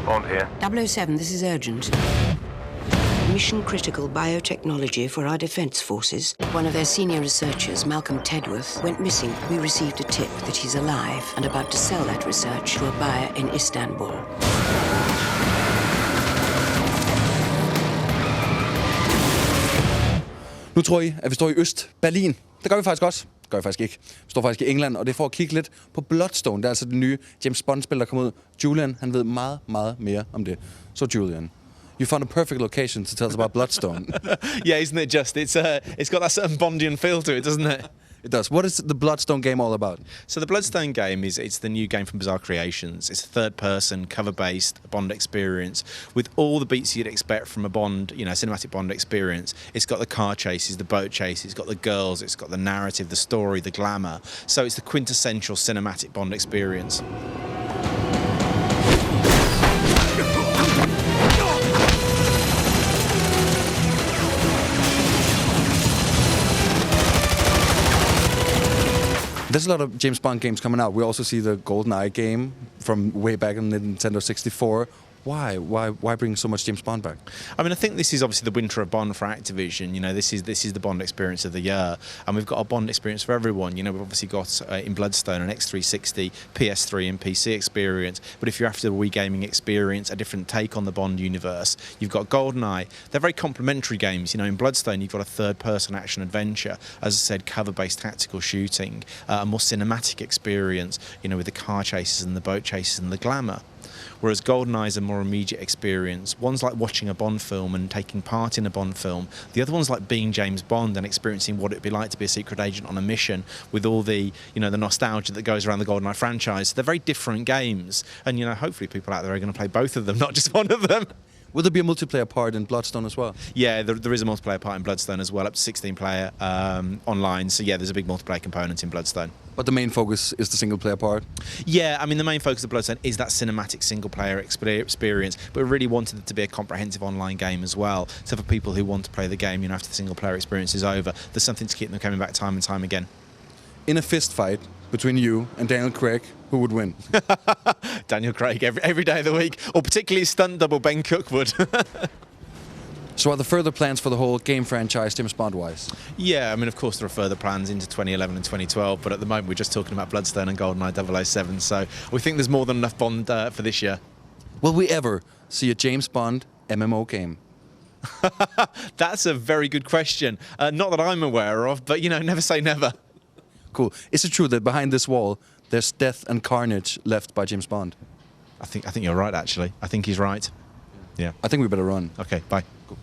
Bond here. 007, this is urgent. Mission-critical biotechnology for our defense forces. One of their senior researchers, Malcolm Tedworth, went missing. We received a tip that he's alive and about to sell that research to a buyer in Istanbul. Nu tror I, at vi står i Øst-Berlin. Det gør vi faktisk også. Det gør vi faktisk ikke. Vi står faktisk i England, og det er for at kigge lidt på Bloodstone. Det er altså det nye James Bond-spil, der kommer ud. Julian, han ved meget, meget mere om det. Så Julian, you found a perfect location to tell us about Bloodstone. Yeah, isn't it just? It's got that certain Bondian feel to it, doesn't it? It does. What is the Bloodstone game all about? So the Bloodstone game it's the new game from Bizarre Creations. It's a third-person, cover-based Bond experience with all the beats you'd expect from a Bond, cinematic Bond experience. It's got the car chases, the boat chases, it's got the girls, it's got the narrative, the story, the glamour. So it's the quintessential cinematic Bond experience. There's a lot of James Bond games coming out. We also see the GoldenEye game from way back in the Nintendo 64. Why bring so much James Bond back? I mean, I think this is obviously the winter of Bond for Activision. This is the Bond experience of the year, and we've got a Bond experience for everyone. We've obviously got in Bloodstone an X360, PS3 and PC experience. But if you're after a Wii gaming experience, a different take on the Bond universe, you've got GoldenEye. They're very complementary games. In Bloodstone, you've got a third-person action adventure, as I said, cover-based tactical shooting, a more cinematic experience. With the car chases and the boat chases and the glamour. Whereas GoldenEye is a more immediate experience. One's like watching a Bond film and taking part in a Bond film. The other one's like being James Bond and experiencing what it'd be like to be a secret agent on a mission with all the, the nostalgia that goes around the GoldenEye franchise. They're very different games. And, hopefully people out there are going to play both of them, not just one of them. Will there be a multiplayer part in Bloodstone as well? Yeah, there is a multiplayer part in Bloodstone as well, up to 16 player online. So yeah, there's a big multiplayer component in Bloodstone. But the main focus is the single player part? Yeah, I mean the main focus of Bloodstone is that cinematic single player experience, but we really wanted it to be a comprehensive online game as well. So for people who want to play the game, after the single player experience is over, there's something to keep them coming back time and time again. In a fist fight between you and Daniel Craig, who would win? Daniel Craig every day of the week, or particularly his stunt double Ben Cook would. So are there further plans for the whole game franchise, James Bond-wise? Yeah, I mean, of course there are further plans into 2011 and 2012, but at the moment we're just talking about Bloodstone and GoldenEye 007, so we think there's more than enough Bond for this year. Will we ever see a James Bond MMO game? That's a very good question. Not that I'm aware of, but, never say never. Cool. Is it true that behind this wall there's death and carnage left by James Bond? I think you're right, actually. I think he's right. Yeah. I think we better run. Okay, bye. Cool.